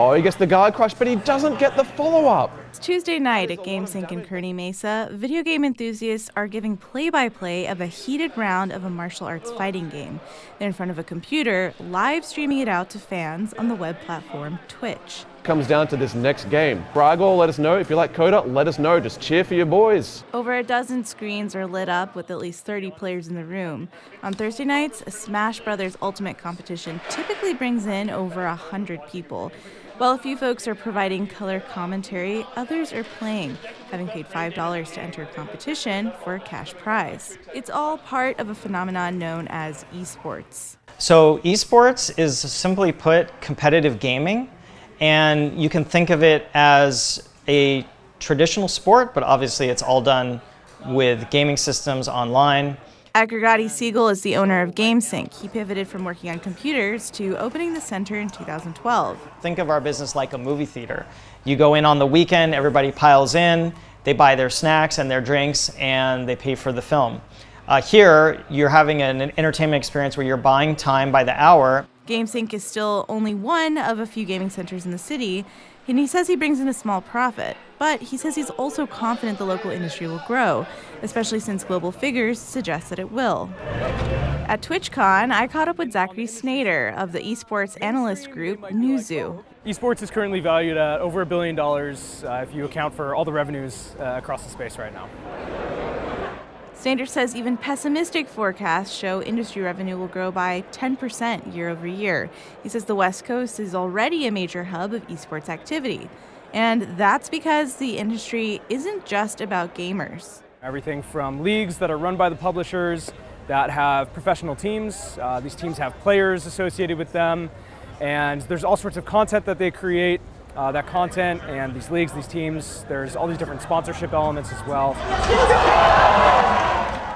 Oh, he gets the guard crush, but he doesn't get the follow-up. It's Tuesday night at GameSync's in Kearny Mesa. Video game enthusiasts are giving play-by-play of a heated round of a martial arts fighting game. They're in front of a computer, live streaming it out to fans on the web platform Twitch. Comes down to this next game. Bragor, let us know. If you like Coda, let us know. Just cheer for your boys. Over a dozen screens are lit up with at least 30 players in the room. On Thursday nights, a Smash Brothers Ultimate competition typically brings in over 100 people. While a few folks are providing color commentary, others are playing, having paid $5 to enter a competition for a cash prize. It's all part of a phenomenon known as esports. So esports is, simply put, competitive gaming. And you can think of it as a traditional sport, but obviously it's all done with gaming systems online. Agregati Siegel is the owner of GameSync. He pivoted from working on computers to opening the center in 2012. Think of our business like a movie theater. You go in on the weekend, everybody piles in, they buy their snacks and their drinks, and they pay for the film. Here, you're having an entertainment experience where you're buying time by the hour. GameSync is still only one of a few gaming centers in the city, and he says he brings in a small profit. But he says he's also confident the local industry will grow, especially since global figures suggest that it will. At TwitchCon, I caught up with Zachary Snader of the esports analyst group Newzoo. Esports is currently valued at over $1 billion if you account for all the revenues across the space right now. Snader says even pessimistic forecasts show industry revenue will grow by 10% year over year. He says the West Coast is already a major hub of esports activity. And that's because the industry isn't just about gamers. Everything from leagues that are run by the publishers that have professional teams. These teams have players associated with them. And there's all sorts of content that they create. That content and these leagues, these teams, there's all these different sponsorship elements as well.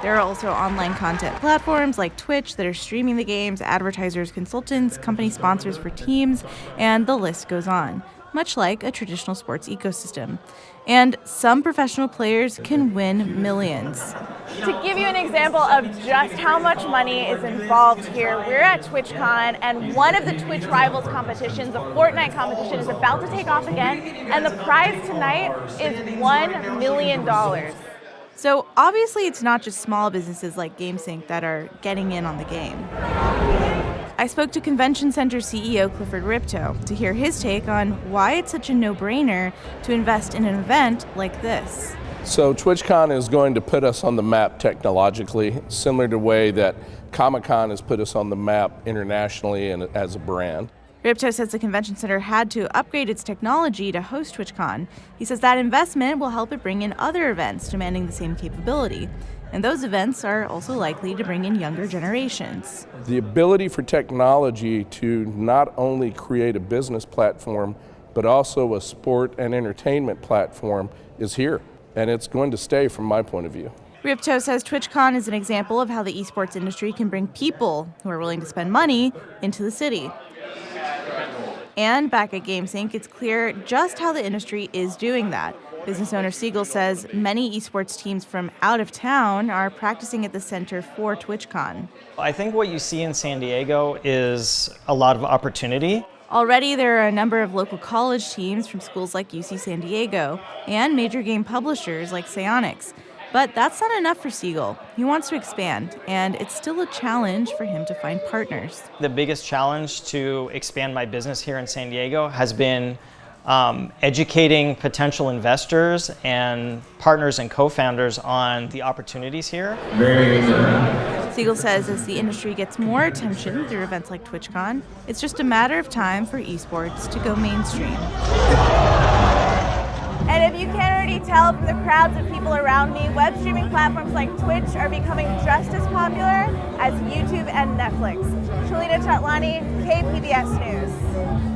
There are also online content platforms like Twitch that are streaming the games, advertisers, consultants, company sponsors for teams, and the list goes on, much like a traditional sports ecosystem. And some professional players can win millions. To give you an example of just how much money is involved here, we're at TwitchCon, and one of the Twitch Rivals competitions, the Fortnite competition, is about to take off again, and the prize tonight is $1 million. So obviously it's not just small businesses like GameSync that are getting in on the game. I spoke to Convention Center CEO Clifford Ripto to hear his take on why it's such a no-brainer to invest in an event like this. So TwitchCon is going to put us on the map technologically, similar to the way that Comic-Con has put us on the map internationally and as a brand. Ripto says the convention center had to upgrade its technology to host TwitchCon. He says that investment will help it bring in other events demanding the same capability. And those events are also likely to bring in younger generations. The ability for technology to not only create a business platform, but also a sport and entertainment platform is here. And it's going to stay from my point of view. Ripto says TwitchCon is an example of how the esports industry can bring people who are willing to spend money into the city. And back at GameSync, it's clear just how the industry is doing that. Business owner Siegel says many esports teams from out of town are practicing at the center for TwitchCon. I think what you see in San Diego is a lot of opportunity. Already, there are a number of local college teams from schools like UC San Diego and major game publishers like Psyonix. But that's not enough for Siegel. He wants to expand, and it's still a challenge for him to find partners. The biggest challenge to expand my business here in San Diego has been educating potential investors and partners and co-founders on the opportunities here. Siegel says as the industry gets more attention through events like TwitchCon, it's just a matter of time for esports to go mainstream. And if you can't already tell from the crowds of people around me, web streaming platforms like Twitch are becoming just as popular as YouTube and Netflix. Shalina Chatlani, KPBS News.